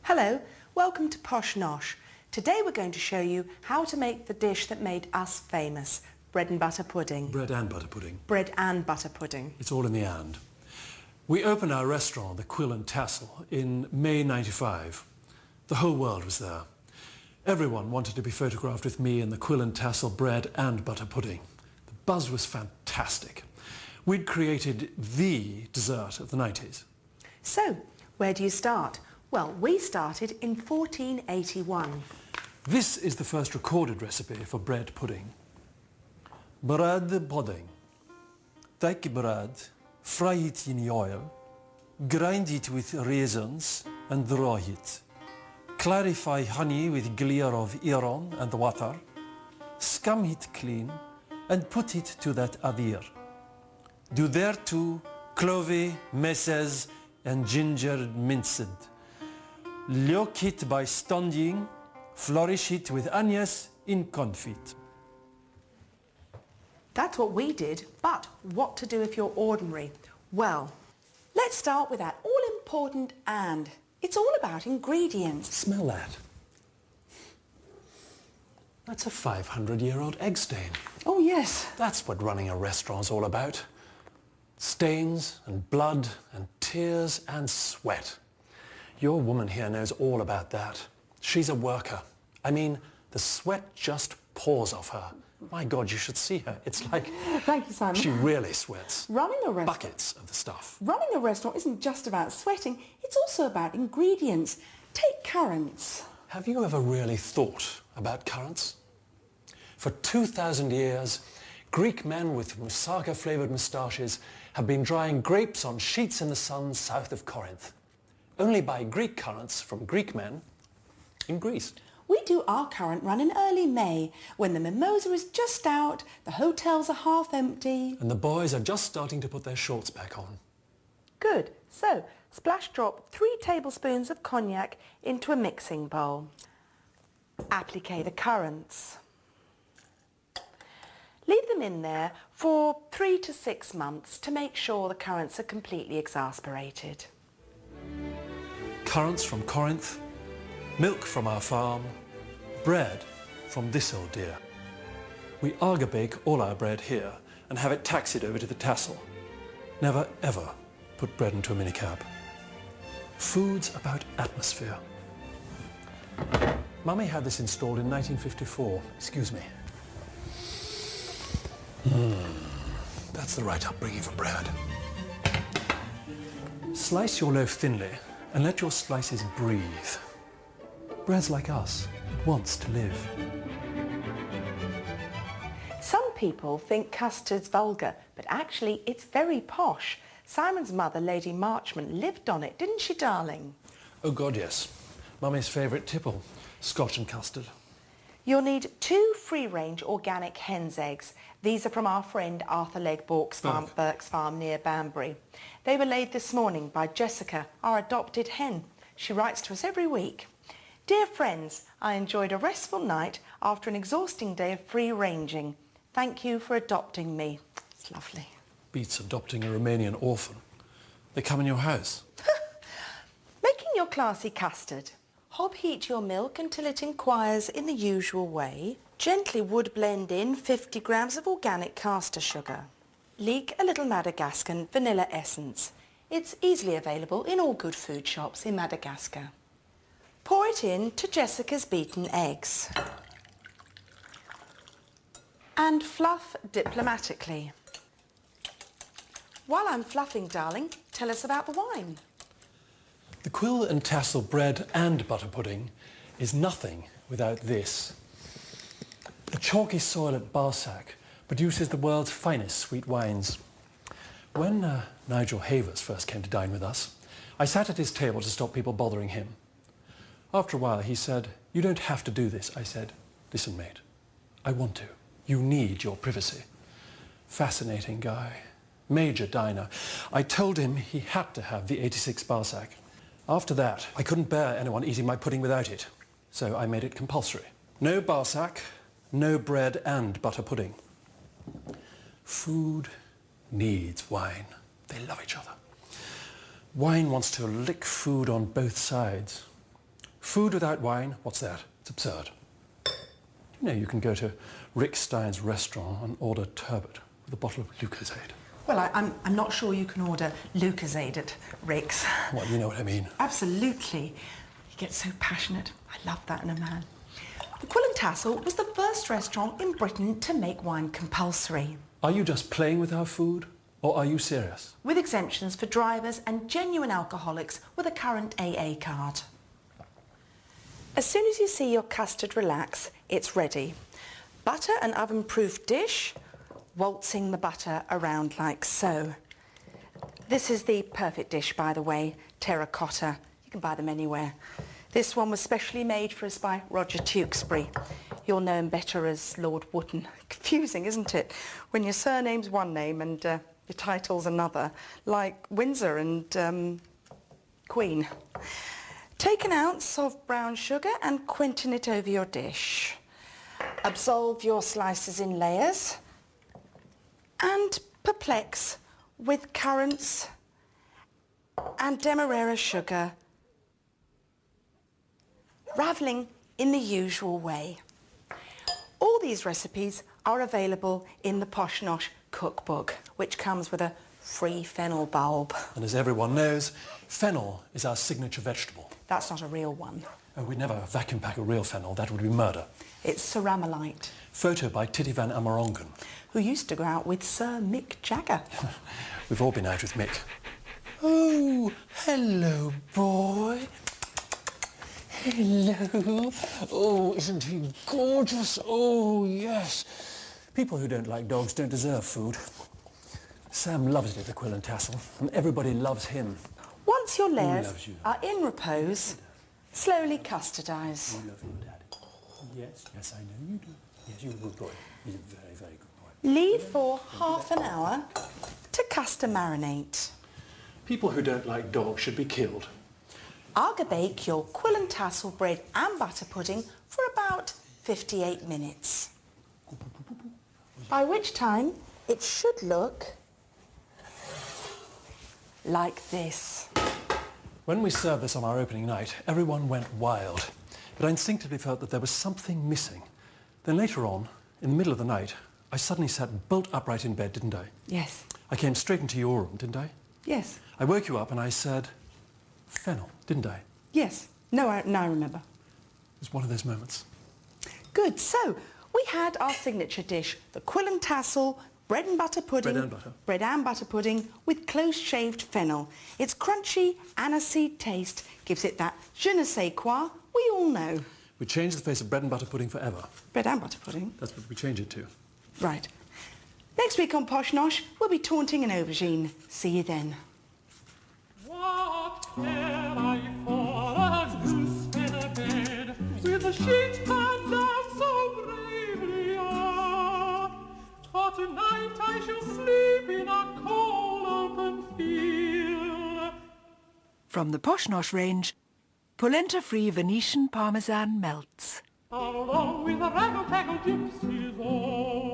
Hello, welcome to Posh Nosh. Today we're going to show you how to make the dish that made us famous, bread and butter pudding. Bread and butter pudding. Bread and butter pudding. It's all in the and. We opened our restaurant, the Quill and Tassel, in May '95. The whole world was there. Everyone wanted to be photographed with me in the Quill and Tassel bread and butter pudding. The buzz was fantastic. We'd created the dessert of the 90s. So, where do you start? Well, we started in 1481. This is the first recorded recipe for bread pudding. Bread pudding. Take bread, fry it in oil, grind it with raisins and dry it. Clarify honey with glare of iron and water, scum it clean and put it to that adir. Do thereto clove, messes and ginger minced. Lock it by standing, flourish it with onions in confit. That's what we did, but what to do if you're ordinary? Well, let's start with that all-important and. It's all about ingredients. Smell that. That's a 500-year-old egg stain. Oh, yes. That's what running a restaurant's all about. Stains and blood and tears and sweat. Your woman here knows all about that. She's a worker. I mean, the sweat just pours off her. My God, you should see her. It's like... Thank you, Simon. She really sweats. Running a restaurant... Buckets of the stuff. Running a restaurant isn't just about sweating. It's also about ingredients. Take currants. Have you ever really thought about currants? For 2,000 years, Greek men with moussaka-flavoured moustaches have been drying grapes on sheets in the sun south of Corinth. Only buy Greek currants from Greek men in Greece. We do our currant run in early May, when the mimosa is just out, the hotels are half empty. And the boys are just starting to put their shorts back on. Good. So, splash drop 3 tablespoons of cognac into a mixing bowl. Applique the currants. Leave them in there for 3 to 6 months to make sure the currants are completely exasperated. Currants from Corinth, milk from our farm, bread from this old dear. We Arga bake all our bread here and have it taxied over to the Tassel. Never ever put bread into a minicab. Food's about atmosphere. Mummy had this installed in 1954. Excuse me. That's the right upbringing for bread. Slice your loaf thinly and let your slices breathe. Bread's like us. It wants to live. Some people think custard's vulgar, but actually it's very posh. Simon's mother, Lady Marchmont, lived on it, didn't she, darling? Oh, God, yes. Mummy's favourite tipple, Scotch and custard. You'll need 2 free-range organic hen's eggs. These are from our friend Arthur Legg Burke's farm near Banbury. They were laid this morning by Jessica, our adopted hen. She writes to us every week. Dear friends, I enjoyed a restful night after an exhausting day of free-ranging. Thank you for adopting me. It's lovely. Beats adopting a Romanian orphan. They come in your house. Making your classy custard. Hob heat your milk until it inquires in the usual way. Gently wood blend in 50 grams of organic caster sugar. Leek a little Madagascan vanilla essence. It's easily available in all good food shops in Madagascar. Pour it in to Jessica's beaten eggs. And fluff diplomatically. While I'm fluffing, darling, tell us about the wine. The Quill and Tassel bread and butter pudding is nothing without this. The chalky soil at Barsac produces the world's finest sweet wines. When Nigel Havers first came to dine with us, I sat at his table to stop people bothering him. After a while, he said, "You don't have to do this." I said, "Listen, mate, I want to. You need your privacy." Fascinating guy. Major diner. I told him he had to have the 86 Barsac. After that, I couldn't bear anyone eating my pudding without it, so I made it compulsory. No Barsac, no bread and butter pudding. Food needs wine. They love each other. Wine wants to lick food on both sides. Food without wine, what's that? It's absurd. You know, you can go to Rick Stein's restaurant and order turbot with a bottle of Lucozade. Well, I'm not sure you can order Lucozade at Rick's. Well, you know what I mean. Absolutely. He gets so passionate. I love that in a man. The Quill and Tassel was the first restaurant in Britain to make wine compulsory. Are you just playing with our food, or are you serious? With exemptions for drivers and genuine alcoholics with a current AA card. As soon as you see your custard relax, it's ready. Butter and oven-proof dish, waltzing the butter around like so. This is the perfect dish, by the way, terracotta. You can buy them anywhere. This one was specially made for us by Roger Tewkesbury. You'll know him better as Lord Wootton. Confusing, isn't it? When your surname's one name and your title's another, like Windsor and Queen. Take an ounce of brown sugar and quintain it over your dish. Absolve your slices in layers and perplex with currants and demerara sugar, ravelling in the usual way. All these recipes are available in the Posh Nosh cookbook, which comes with a free fennel bulb. And as everyone knows, fennel is our signature vegetable. That's not a real one. Oh, we'd never vacuum pack a real fennel. That would be murder. It's ceramolite. Photo by Titty van Amerongen. Who used to go out with Sir Mick Jagger. We've all been out with Mick. Oh, hello, boy. Hello. Oh, isn't he gorgeous? Oh, yes. People who don't like dogs don't deserve food. Sam loves it at the Quill and Tassel, and everybody loves him. Once your layers are in repose, slowly custardise. You love your daddy. Yes, yes, I know you do. Yes, you're a good boy. He's a very, very good boy. Leave for half an hour to custard marinate. People who don't like dogs should be killed. Arga-bake your Quill and Tassel bread and butter pudding for about 58 minutes. By which time it should look like this. When we served this on our opening night, everyone went wild. But I instinctively felt that there was something missing. Then later on, in the middle of the night, I suddenly sat bolt upright in bed, didn't I? Yes. I came straight into your room, didn't I? Yes. I woke you up and I said, fennel, didn't I? Yes. No, I remember. It was one of those moments. Good. So, we had our signature dish, the Quill and Tassel bread and butter pudding. Bread and butter. Bread and butter pudding with close-shaved fennel. Its crunchy aniseed taste gives it that je ne sais quoi we all know. We changed the face of bread and butter pudding forever. Bread and butter pudding? That's what we change it to. Right. Next week on Posh Nosh, we'll be taunting an aubergine. See you then. What care I for a goose in a bed with the sheets turned down so bravely? For tonight I shall sleep in a cold open field. From the Posh Nosh range, polenta-free Venetian Parmesan melts. Along with the raggle-taggle gypsies all.